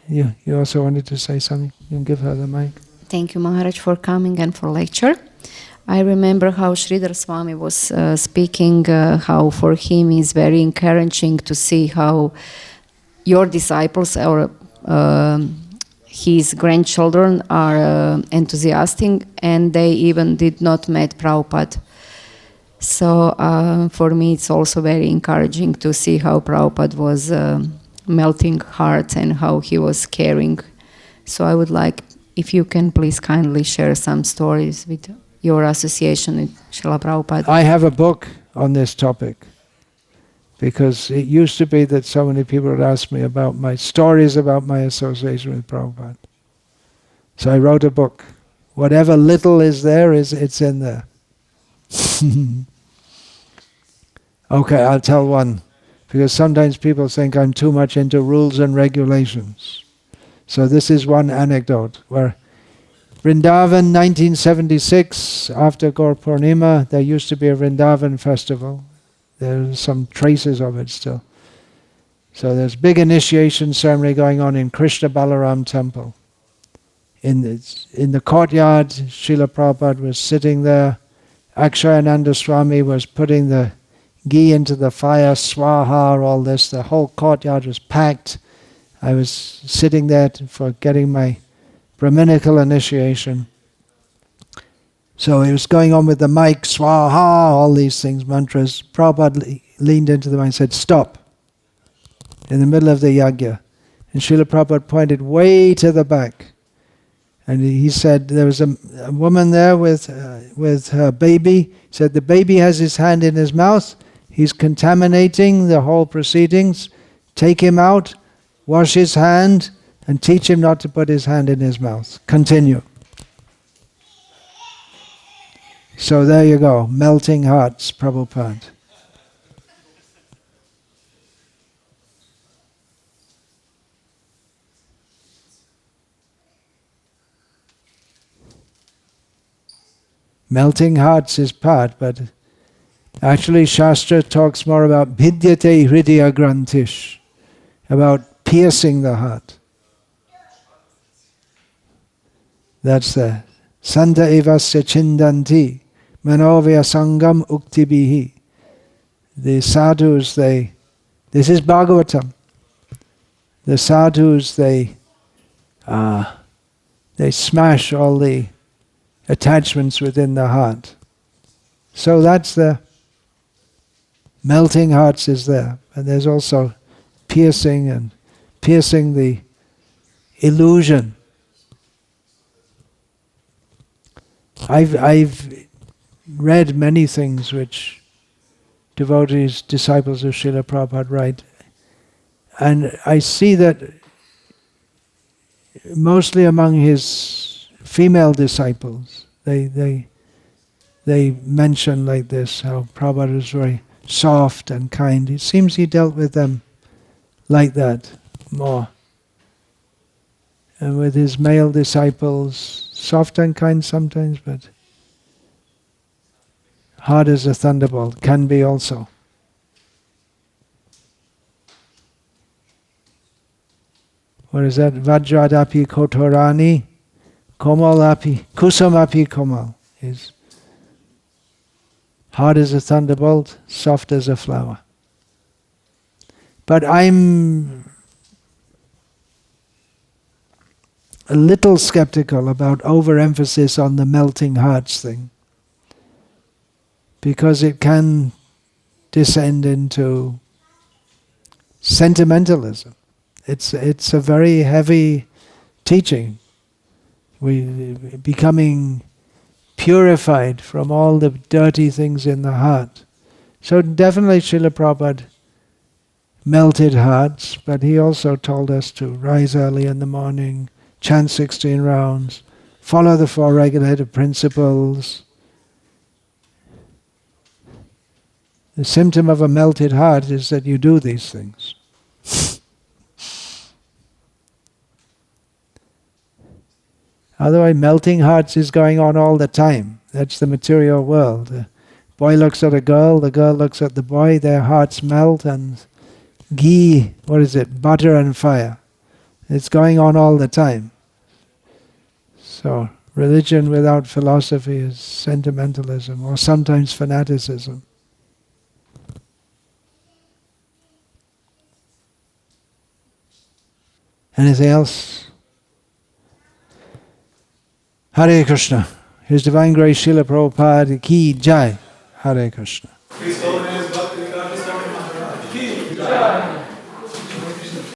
you also wanted to say something? You can give her the mic. Thank you, Maharaj, for coming and for lecture. I remember how Sridhar Swami was speaking, how for him is very encouraging to see how your disciples or his grandchildren are enthusiastic, and they even did not meet Prabhupada. So for me it's also very encouraging to see how Prabhupada was melting hearts and how he was caring. So I would like, if you can please kindly share some stories with your association with Srila Prabhupada. I have a book on this topic, because it used to be that so many people would ask me about my stories about my association with Prabhupada. So I wrote a book. Whatever little is there, it's in there. Okay, I'll tell one, because sometimes people think I'm too much into rules and regulations. So this is one anecdote where Vrindavan 1976, after Gaur Purnima, there used to be a Vrindavan festival. There's some traces of it still. So there's big initiation ceremony going on in Krishna Balaram temple. In the courtyard, Srila Prabhupada was sitting there. Akshayananda Swami was putting the ghee into the fire, swaha, all this. The whole courtyard was packed. I was sitting there for getting my Brahminical initiation. So it was going on with the mic, swaha, all these things, mantras. Prabhupada leaned into the mic and said, "Stop," in the middle of the yajna. And Srila Prabhupada pointed way to the back. And he said, there was a woman there with her baby. He said, the baby has his hand in his mouth. He's contaminating the whole proceedings. Take him out, wash his hand, and teach him not to put his hand in his mouth. Continue. So there you go, melting hearts, Prabhupada. Melting hearts is part, but actually Shastra talks more about bhidyate hridaya grantish, about piercing the heart. That's the Santa evasya chindanti manovya sangam uktibihi. The sadhus, this is Bhagavatam. The sadhus, they smash all the attachments within the heart. So that's the melting hearts is there. And there's also piercing the illusion. I've read many things which devotees, disciples of Srila Prabhupada write, and I see that mostly among his female disciples, they mention like this, how Prabhupada was very soft and kind. It seems he dealt with them like that more. And with his male disciples, soft and kind sometimes, but hard as a thunderbolt, can be also. What is that? Vajradapi kotorani, komalapi, kusamapi komal. Is hard as a thunderbolt, soft as a flower. But I'm a little skeptical about overemphasis on the melting hearts thing, because it can descend into sentimentalism. It's a very heavy teaching. We becoming purified from all the dirty things in the heart. So definitely Srila Prabhupada melted hearts, but he also told us to rise early in the morning, chant 16 rounds, follow the 4 regulative principles. The symptom of a melted heart is that you do these things. Otherwise, melting hearts is going on all the time. That's the material world. The boy looks at a girl, the girl looks at the boy, their hearts melt, and ghee, what is it, butter and fire. It's going on all the time. So religion without philosophy is sentimentalism, or sometimes fanaticism. Anything else? Hare Krishna. His Divine Grace Srila Prabhupada ki jai. Hare Krishna. His Holiness Bhakti Vikasa Swami Maharaj ki jai.